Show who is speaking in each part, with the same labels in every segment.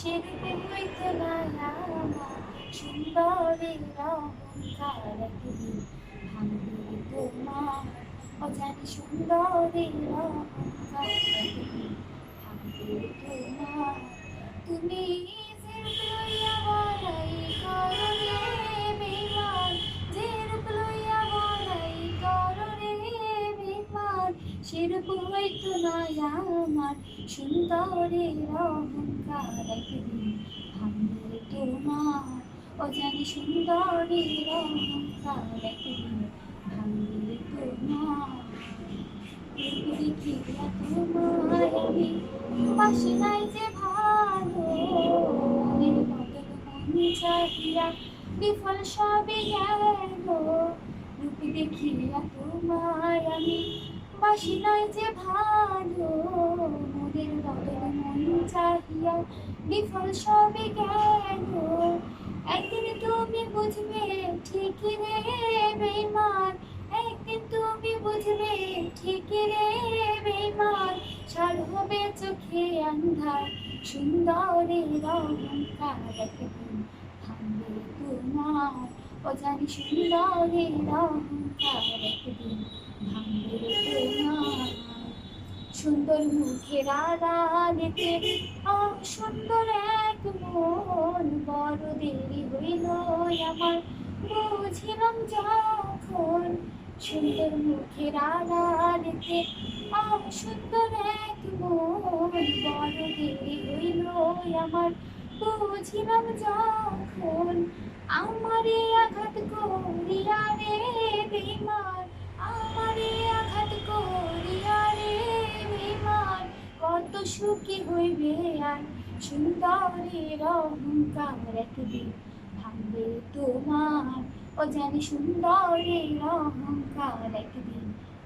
Speaker 1: সেরকম হইতো না আমার সুন্দরের অহংকার একদিন ভাঙবে তোমার অজানি সুন্দরের অহংকার একদিন ভাঙবে তোমার। তুমি যে রূপ লইয়া বড়াই করো রে বেঈমান, যে রূপ লইয়া বড়াই করো রে বেঈমান, সেরূপ হইতো না আমার সুন্দরের অহংকার একদিন ভাঙবে তোমার অজানি সুন্দরের অহংকার একদিন ভাঙবে তোমার। দেখিয়া তোমায় আমি বাসি নাই যে ভালো, মনের বদল মন চাহিয়া বিফল সবই গেল। রূপ দেখিয়া তোমায় আমি বাসি নাই যে ভালো, মনের বদল মন চাহিয়া বিফল সবই গেল। একদিন তুমি বুঝবে ঠিকই রে বেঈমান, একদিন তুমি বুঝবে ঠিকই রে বেঈমান, সার হবে চোখে আন্ধার সুন্দরের অহংকার একদিন ভাঙবে তোমার অজানি সুন্দরের অহংকার একদিন ভাঙবে তোমার। সুন্দর মুখের আড়ালেতে সুন্দর এক মন, বড় দেরি হইল আমার বুঝিলাম যখন। সুন্দর মুখের আড়ালেতে সুন্দর এক মন, বড় দেরি হইল আমার বুঝিলাম যখন। আমারে আঘাত করিয়া রে বেঈমান, আমারে আঘাত করিয়া রে বেঈমান, কত সুখী হইবে আর সুন্দরের অহংকার একদিন ভাঙবে তোমার অজানি সুন্দরের অহংকার একদিন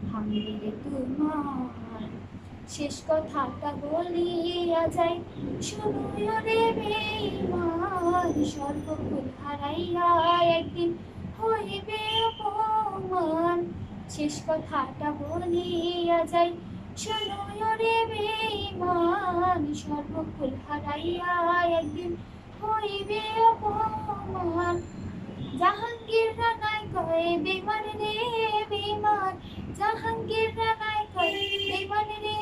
Speaker 1: ভাঙবে তোমার। শেষ কথাটা বলিয়া যাই শুনো রে বেঈমান, সর্বকুল হারাইয়া একদিন হইবে অপমান। শেষ কথাটা বলিয়া যাই শোনো রে বেঈমান, সর্বকুল হারাইয়া একদিন হইবে অপমান। জাহাঙ্গীর রানায় কয় বেঈমান রে বেঈমান, জাহাঙ্গীর রানায় কয় বেঈমান রে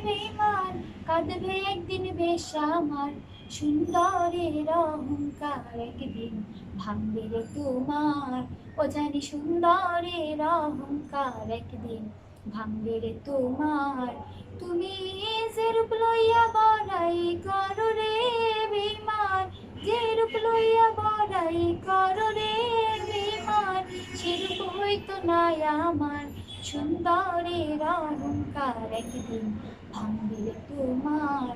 Speaker 1: বেঈমান, কাঁদবে একদিন বেশামার সুন্দরের অহংকার একদিন ভাঙবে রে তোমার অজানি সুন্দরের অহংকার একদিন ভাঙবে রে তোমার। তুমি যে রূপ লইয়া বড়াই করো রে বেঈমান, যে রূপ লইয়া বড়াই করো রে বেঈমান, সেরূপ হইতো না আমার সুন্দরের অহংকার একদিন ভাঙবে রে তোমার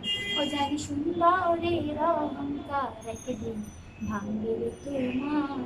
Speaker 1: অজানি সুন্দরের অহংকার একদিন ভাঙবে রে তোমার।